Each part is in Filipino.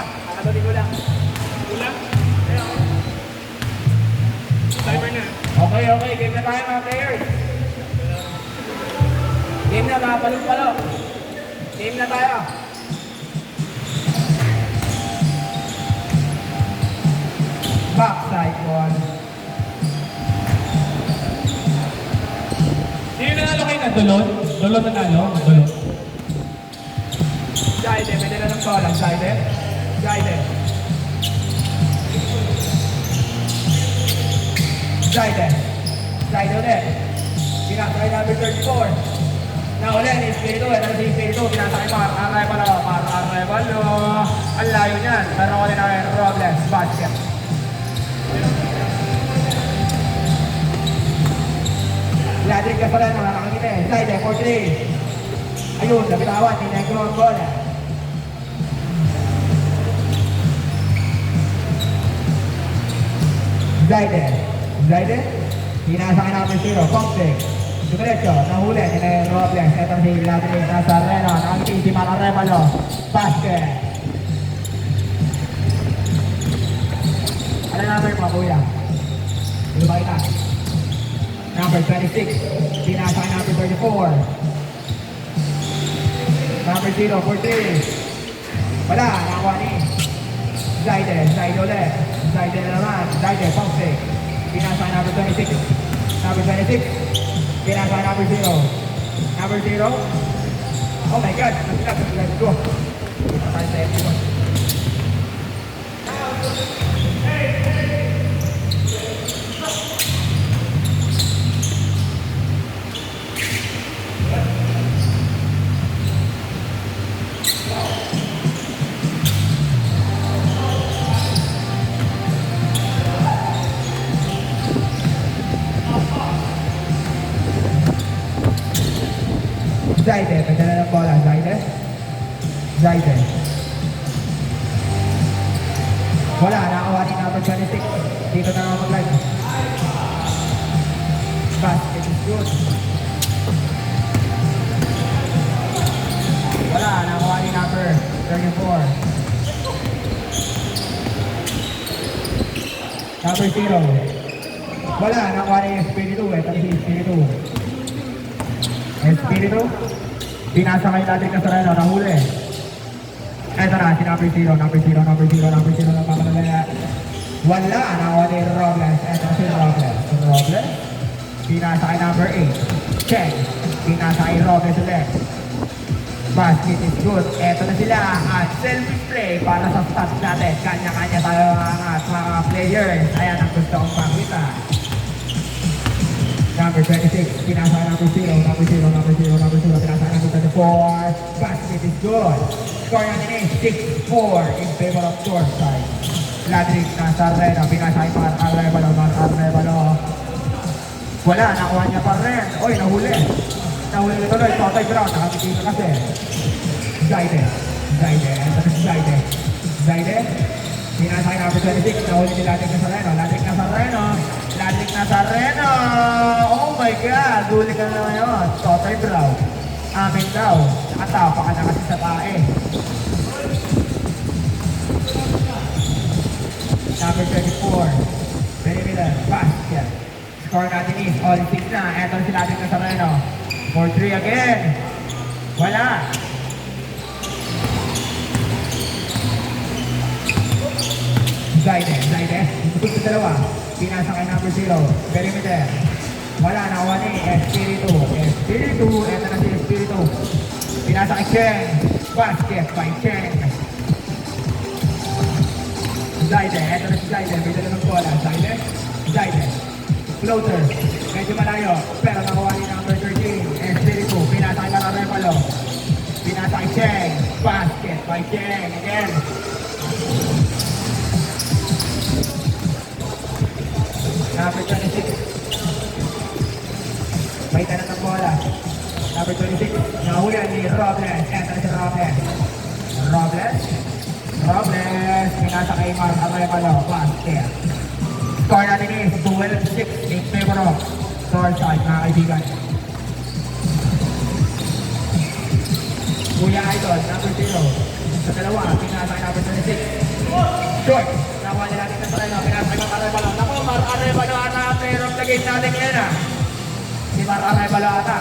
Kakatutin ko lang. Ulang? Timer na. Okay, okay. Game na tayo mga players. Game na mga palong-palo. Game na tayo. Backside one. Sino nanalo kayo na Dulon? Dulon nanalo? Dulon. Jaide, may dala ng bola. Jaide. Jaide. Jaide. Jaide ulit. Pinasakay number 34. Nauli ni Espiritu. Ito na si Espiritu. Pinasakay Arevalo. Arevalo. Ang layo niyan. Pero ulit na Robles. Basket. Ladrik ka pala na nakakita eh. Jaide, 43. Ayun, nabitawan ni Negro ang bola. Zaide. Zaide. Pinasakay namin 0. Pongteng. Dumiretso. Nahuli ni Robles. Ito si Ladrik Nazareno. Nakakita si Arevalo. Basket. Ano namin mga kuya? Hindi ba kita? Number 26. Pinasakay namin 34. Number 0 for 3. Wala, nakakuha ni Zaide. Zaide ulit. Zaide na naman. Zaide, Pongteng. Pinasakay number 26. Number 26. Pinasakay number 0. Number 0. Oh my God. Let's go. Patay sa everyone. Zaide, may dala ng bola. Zaide. Zaide. Wala, nakakuha ni number 26. Dito na naman mag-live. Basket is good. Wala, nakakuha ni number 34. Number 0. Wala, nakakuha ni Espiritu. Ito si Espiritu. Espiritu, pinasakay natin na Nazareno, nahuli. Eto na, si number 0, number 0, number 0, number 0, nagpapadala. Wala, nakuha ni Robles. Eto si Robles. Robles, pinasakay number 8. Check, pinasakay Robles ulit. Basket is good. Eto na sila, at self-play para sa stats natin. Kanya-kanya tayo mga players. Ayan ang gusto kong pakita. Number 26, pinasakay number 0, number 0, number 0, number 0, pinasakay number 24. Basket is good. Score natin is 6-4 in favor of short side. Ladrik Nazareno, pinasakay Arevalo. Wala, nakuha niya pa rin. Oy, nahuli. Nahuli na tuloy, Totay Brown, nakapitito kasi. Zaide, Zaide, ito si Zaide. Zaide, pinasakay number 26, nahuli ni Ladrik Nazareno. Ladrik Nazareno. Ladrik Nazareno! Oh my God! Huli ka na naman yun. Totay Brown. Amin daw. Nakatapa ka na kasi sa tae. Number 34. Benny Miller. Basket. Score natin is all 6 na. Eto si Ladrik Nazareno. For 3 again. Wala. Zaide. Zaide. Ito sa dalawa. Pinasakay number 0. Perimeter. Wala, nakuha ni Espiritu. Espiritu. Ito na si Espiritu. Pinasakay Cheng. Basket by Cheng. Zaide. Ito na si Zaide. May dala ng bola. Zaide. Zaide. Floater. Medyo malayo. Pero nakuha ni number 13. Espiritu. Pinasakay na Arevalo. Pinasakay Cheng. Basket by Cheng. Again. Number 26. May tanong ng bola. Number 26. Nahuli ni Robles. Enter si Robles. Robles. Robles. Pinasa kay Mark Arevalo. Basket. Score natin is 12-6 in favor of short side, mga kaibigan. Kuya Idol, number 0. Sa dalawa, pinasa kay number 26. game natin ngayon ah. Si Mararay Balata.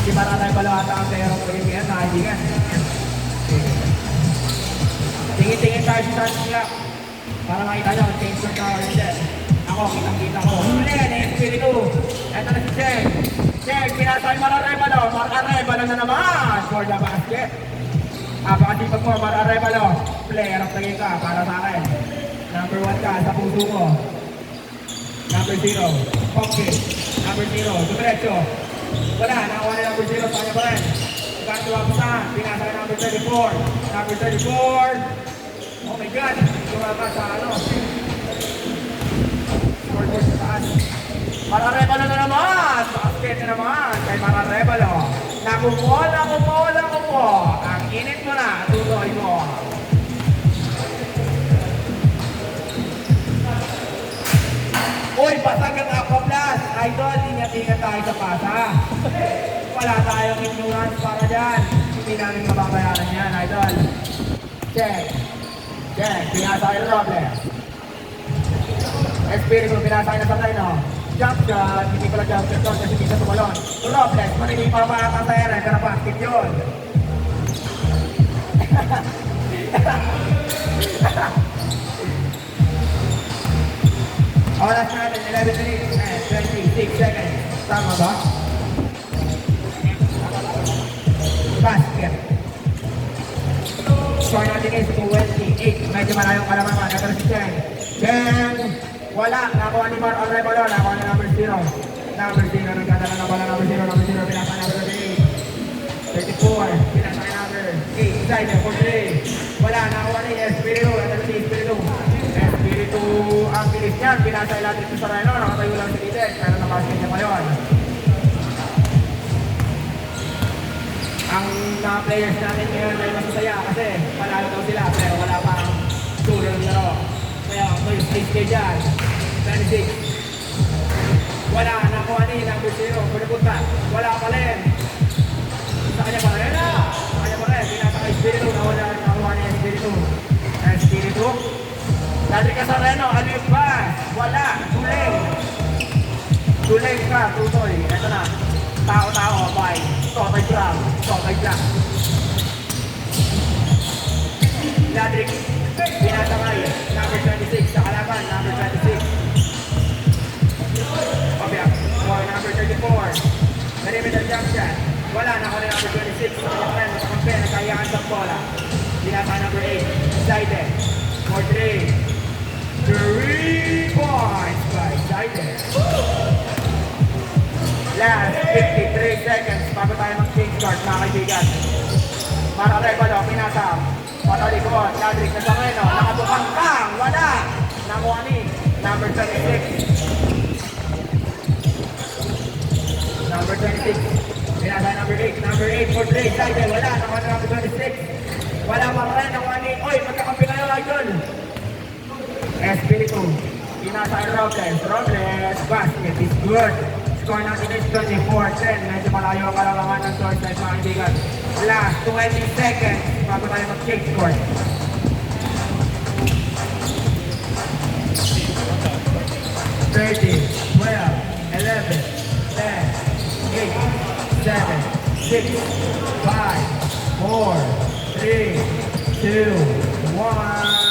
Si Mararay Balata ang player of the game ngayon, nakaibigan. Tingin-tingin tayo sa starting block. Para makita nyo, change for power hindi. Ako, kitang-kita ko. Huli, na-espiritu. Ito na si Cheng. Cheng, pinasay Mararevalo. Mararevalo na naman for the basket. Apakasipag mo, Mararevalo. Player of the game ka, para sa akin. Number 1 ka, sa puso ko. Number 0, Pocky. Number 0, Dumiretso. Wala, nakawa na number 0, kanya pa rin. Ganto Abusan, pinasay number 34. Number 34. Oh my God! Tumaba sa ano? Scoreboard sa taas. Mararevalo na naman! Basket na naman kay Mararevalo. Nakupo! Ang init mo na, tuloy mo. Uy, basag ang Aquaplas! Idol, ingat-ingat tayo sa pasa. Wala tayong ignorance para dyan. Hindi namin mababayaran yan, Idol. Check. Check, pinasa yung Robles. Espiritu, pinasa na sa Reno. Jump shot, hindi pala jump shot doon kasi hindi sa tumalon. Robles, maniging pa makakasaya pero basket yun. Oras natin, 11 minutes and 26 seconds. Tama ba? Basket. Score natin is 28. Medyo malayong kalaman. Ito na si Cheng. Cheng! Wala. Nakuha ni Mar Arevalo. Nakuha ni number 0. Number 0. Nagkadala na bola. Number 0. Number 0. Pinasa number 38. 34. Pinasa number 8. Inside. 43. Wala. Nakuha ni Espiritu. Ito na si Espiritu. Espiritu. Ang bilis niyan. Pinasa ilalim sa Reno. Nakatayo lang si Lides. Pero nakaskin niya pa yun. Ang mga players natin ngayon ay masasaya kasi panalo daw sila pero wala pa ang suro ng laro. Kaya may stage kayo dyan. 26. Wala, nakuha ni number 0. Punipunta. Wala pa rin. Sa kanya pa rin. Sa kanya pa rin. Pinasa kay Espiritu. Nakuha ni Espiritu. Espiritu. Dali ka sa Reno. Ano yung pass? Wala. Tuling. Tuling ka. Tutoy. Ito na. Tao-tao. Bye. Tokay Black. Ladrik, pinasakay, number 26 sa kalaban, number 26. Pabiyak, number 34. Perimeter jump shot. Wala, nakuha na number 26. Sa kanya friend, sa kampe, nagkayaan sa bola. Pinasa number 8, Zaiden. For 3. 3 points by Zaiden. Last 53 seconds bago tayo mag-change guard, mga kaibigan. Mararevalo, pinasa. Patalikod, Ladrik na sa Reno. Nakabukang kang, wala. Nakuha ni number 26. Number 26. Pinasa number 8. Number 8 for 3. Zaiden, wala. Nakuha na number 26. Wala pa rin. Nakuha ni, oy, magkakampi kayo, Idol. Espiritu. Pinasa ang Robles. Basket is good. Score natin is 24-10. Medyo malayo ang kalamangan ng source line, mga kaibigan. Last 20 seconds bago tayo mag-change score. Thirty, 12, 11, 10, 8, 7, 6, 5, 4, 3, 2, 1.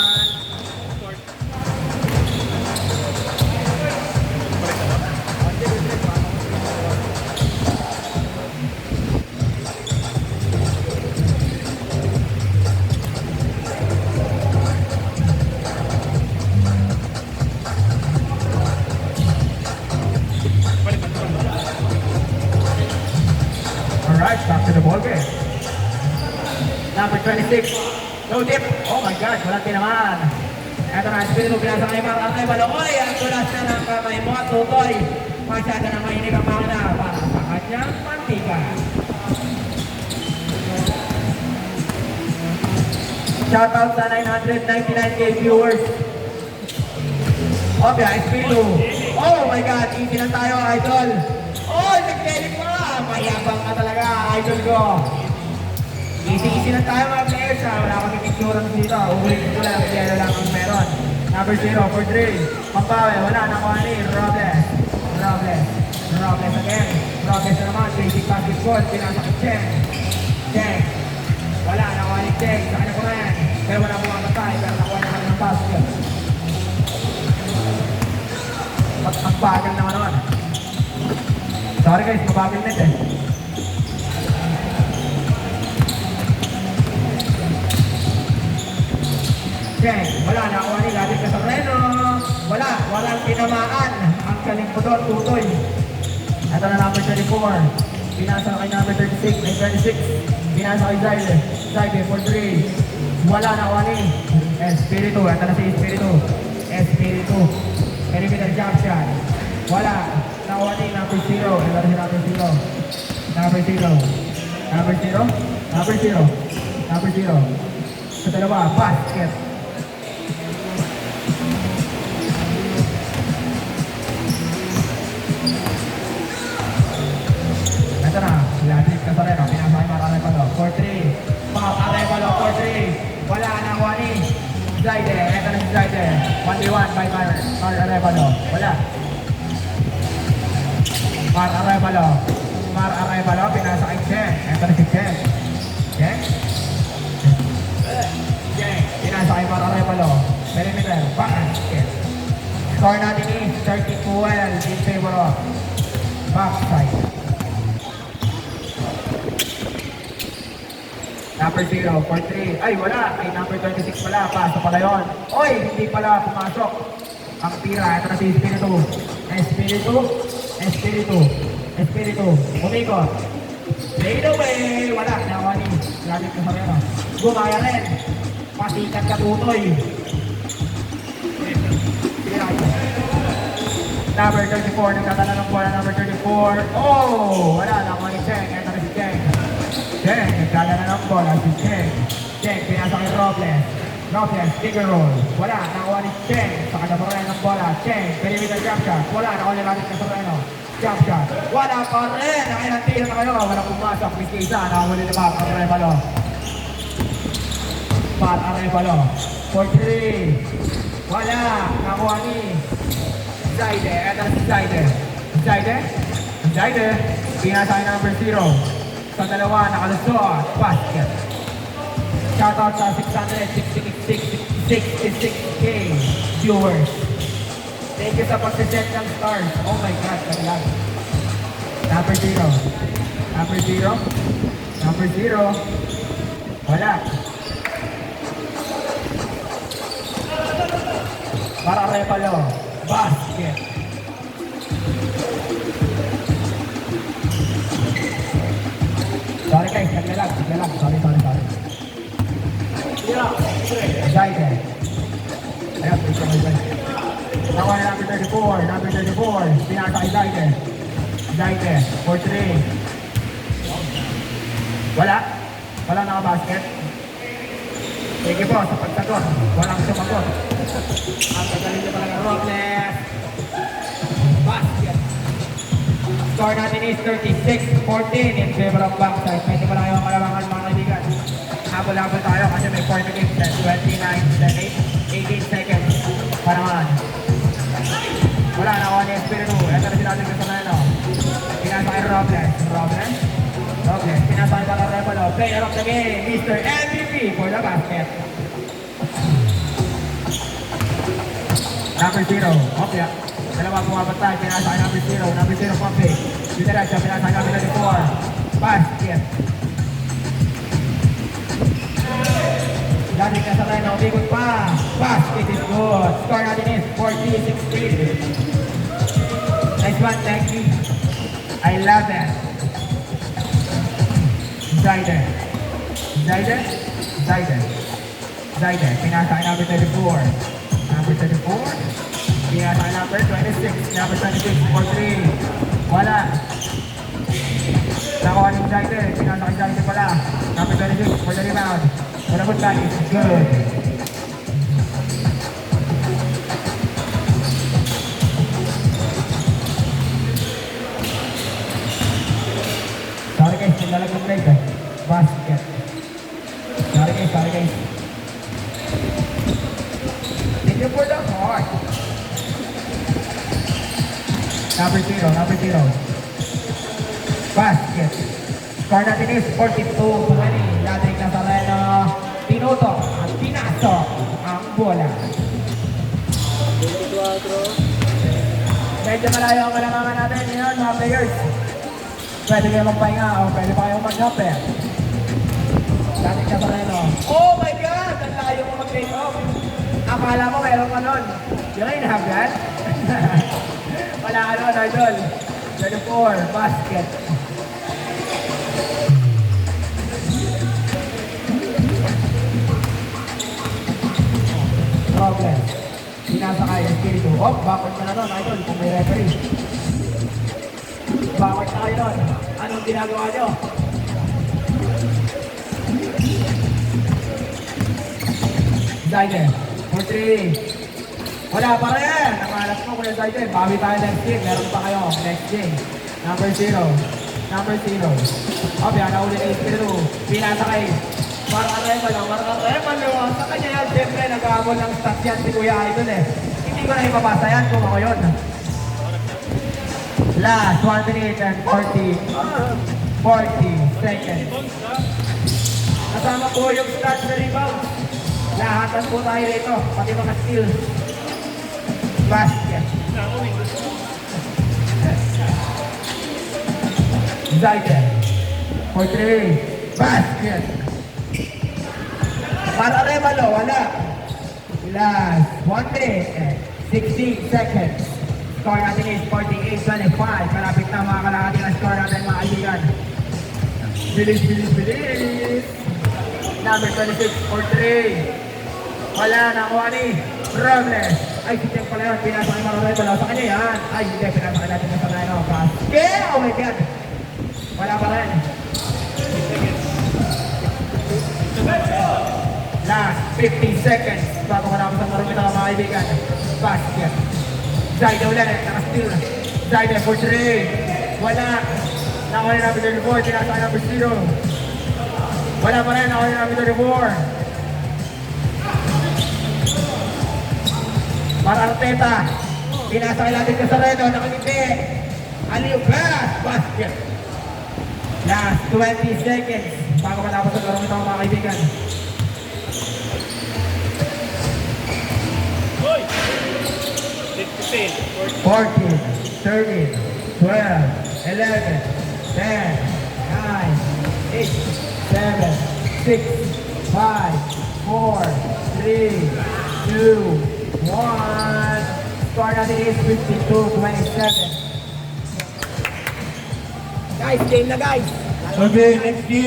Back to the ball game. Number 26. No dip. Oh my God, wala tinaman. Ito na, Espiritu, pinasa kay Mararevalo. Oy, ang tulas na ng kamay mo, tutoy. Masyado na mainig ang mauna para sa kanyang mantika. Shoutout sa 999k viewers. Okay, Espiritu. Oh my God, easy lang tayo, Idol. Oh, nag-telling mo nga. Mayabang ka talaga, Idol ko. Easy lang tayo mga players ha. Wala kami picture dito. Ulit ko lang, yellow lang ang meron. Number 0 for 3. Pampawe, wala. Nakuha ni Robles. Robles again. Robles na naman. Basic basketball. Pinasa kay Cheng. Cheng. Wala. Nakuha ni Cheng. Sa kanya ko rin. Pero wala pumamatay. Pero nakuha naman ng basket. Ang bagal naman naman. Sorry guys, mabagal net eh. Cheng, wala, nakuha ni Ladik Casareno. Walang tinamaan. Ang galing po doon, tutoy. Ito na number 34. Pinasa kay number 36, may 36. Pinasa kay Zaide. Zaide for 3. Wala, nakuha ni Espiritu. Ito na si Espiritu. Espiritu. Perimeter jump shot. Wala, nakuha ni number 0. Ito na si number 0. Number 0. Number 0. Number 0. Number 0. Sa dalawa, basket. Ito na, Ladik Casareno, pinasakay para Arevalo, 4-3. Pop, Arevalo, 4-3. Wala, nakuha ni Zaide. Ito na si Zaide. 1v1 by Mar Arevalo. Wala. Mar Arevalo, pinasakay Cheng. Ito na si Cheng. Cheng. Pinasakay Mar Arevalo. Perimeter, basket. Score natin is 30-12 in favor of backside. Number 0 for 3. Ay, wala. Ay, number 26 pala. Pasok pala yun. Oy, hindi pala pumasok. Ang tira. Ito na si Espiritu. Umikot. Fade away. Wala. Nakuha ni Ladik Casareno. Gumaya rin. Pasikat ka tutoy. Tira ito. Number 34. Nagkatala ng bola. Number 34. Oh! Wala. Nakuha ni Cheng. Ito na si Cheng. Cheng, nagkala na ng bola si Cheng. Cheng, pinasa kay Robles. Robles, figure roll. Wala, nakuha ni Cheng. Sa kanya pa rin ng bola. Cheng, perimeter jump shot. Wala, nakuha ni Ladik Casareno. Jump shot. Wala pa rin. Nakinantira na kayo. Wala pumasok. Miss Isa, nakahuli na ba? Arevalo. For 3. Wala, nakuha ni Zaide. Ito na si Zaide. Pinasa kay number 0. Sa dalawa, nakalusot, basket. Shoutout sa 666K viewers. Thank you sa pagsisend ng stars. Oh my God, kailan. Number 0. Wala. Para Arevalo, basket. Sorry guys, sagla lang. Sorry. Zaide. Ayan, ito mo yun. Nakuha na number 34. Pinasa kay Zaide. For 3. Wala nakabasket. Sige po, sa pagsagot. Walang sumagot. Ang gagaling niya talaga Robles. Basket. Score natin is 36-14 in favor of backside. Medyo pala kayong kalamangan mga kaibigan. Habol-habol tayo kasi may 40 games at 29, 18 seconds. Panaman. Wala, nakuha ni Espiritu. Ito na sila natin sa ano. Pinasa kay Robles. Pinasa kay Arevalo. Player of the game, Mr. MVP for the basket. Number 0. Okay. Dalawa pumapatay, pinasa kay number 0. Number 0 pumping. Diretso, pinasa kay number 34. Basket. Ladik Casareno, umikot pa. Basket is good. Score natin is 40-16. Nice one, thank you. I love that. Zaide. Pinasa kay number 34. Pinasa kay number 26. Number 26 for 3. Wala. Nakuha ni Zaide. Pinasa kay Zaide pala. Number 26 for the rebound. For the good back is good. Sorry guys, nilalagong live eh. Basket. Sorry guys. Thank you for the is 42-20. Ladrik Nazareno. Tinutok at pinasok ang bola. 24. Medyo malayo ang kailangan natin ngayon mga players. Pwede kayo magpahinga o pwede pa kayong mag-upper. Ladrik Nazareno. Oh my God! Ang layo mo mag-take off. Akala mo meron ka nun. You can have that. Wala ka nun, idol. 34, basket. Problem. Pinasa kayo, Espiritu. Oh, backward ka na nun, idol, kung may referee. Backward na kayo nun. Anong ginagawa nyo? Zayden, for 3. Wala pa rin. Nakahanap mo, Kuya Zayden. Bawi tayo next game. Meron pa kayo next game. Number 0. Number 0. Oh, yan, nauli na Espiritu. Pinasa kayo. Marka-Reman. Sa kanya yan, siyempre, nag-aamol ng stats yan si Kuya Idol eh. Hindi ko na ipapasa yan kung ako yun. Last, 1 minute and 40 seconds. Kasama po yung stats na rebound. Lahatan po tayo rito, pati mga steals. Basket. Zayden. For 3. Basket. Para Remalo, wala. Last, 1 minute and 16 seconds. Score natin is 48-25. Malapit na mga kalahati ang score natin mga kaibigan. Bilis. Number 26 for 3. Wala na kuha ni Robles. Ay, sityan pala yun. Pinasa kay Marolet. Wala sa kanya yan. Ay, hindi. Pinasa kay natin sa Reno. Basket! Oh my God! Wala pa rin. Last 15 seconds bago matapos ang marumit ang mga kaibigan. Basket. Zayden ulit. Naka-steal. Zayden for 3. Wala. Nakuha na number 34. Pinasa kay number 0. Wala pa rin. Nakuha na number 34. Para Arteta. Pinasa kay natin sa Reno. Nakangiti. Aliw pass. Basket. Last 20 seconds bago matapos ang marumit ang mga kaibigan. Hoy! 15. 14, 13, 12, 11, 10, 9, 8, 7, 6, 5, 4, 3, 2, 1. Score natin is 52-27. Guys, game na guys. Okay, next game.